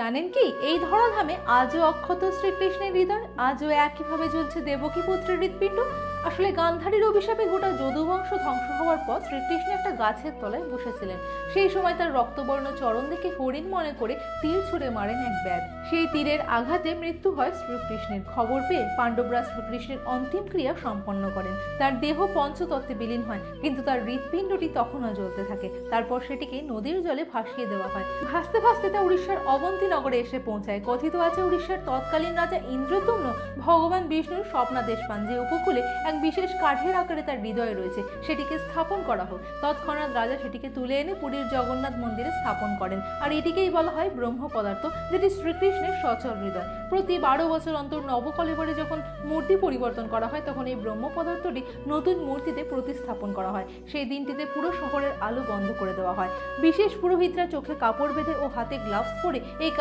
জানেন কি, এই ধরাধামে আজও অক্ষত শ্রীকৃষ্ণের হৃদয়, আজও একইভাবে জ্বলছে দেবকী পুত্রের হৃৎপিণ্ড। আসলে গান্ধারীর অভিশাপে গোটা যদুবংশ ধ্বংস হওয়ার পর শ্রীকৃষ্ণ একটা গাছের তলায় বসেছিলেন। সেই সময় তার রক্তবর্ণ চরণ দেখে হরিণ মনে করে তীর ছুঁড়ে মারেন এক ব্যাধ। সেই তীরের আঘাতে মৃত্যু হয় শ্রীকৃষ্ণের। খবর পেয়ে পাণ্ডবরা শ্রীকৃষ্ণের অন্তিম ক্রিয়া সম্পন্ন করেন। তার দেহ পঞ্চতত্ত্বে বিলীন হয়, কিন্তু তার হৃৎপিণ্ডটি তখনও জ্বলতে থাকে। তারপর সেটিকে নদীর জলে ভাসিয়ে দেওয়া হয়। ভাসতে ভাসতে তা উড়িষ্যার অবন্তী নগরে এসে পৌঁছায়। কথিত আছে উড়িষ্যার তৎকালীন রাজা ইন্দ্রদ্যুম্ন ভগবান বিষ্ণুর স্বপ্নাদেশ পান যে উপকূলে এক বিশেষ কাঠের আকারে তার হৃদয় রয়েছে, সেটিকে স্থাপন করা হোক। তৎক্ষণাৎ রাজা সেটিকে তুলে এনে পুরীর জগন্নাথ মন্দিরে স্থাপন করেন। আর এটিকেই বলা হয় ব্রহ্ম পদার্থ, যেটি শ্রীকৃষ্ণের সচল হৃদয়। প্রতি 12 বছর অন্তর নবকলেবরে যখন মূর্তি পরিবর্তন করা হয়, তখন এই ব্রহ্ম পদার্থটি নতুন মূর্তিতে প্রতিস্থাপন করা হয়। সেই দিনটিতে পুরো শহরের আলো বন্ধ করে দেওয়া হয়। বিশেষ পুরোহিতরা চোখে কাপড় বেঁধে ও হাতে গ্লাভস পরে এই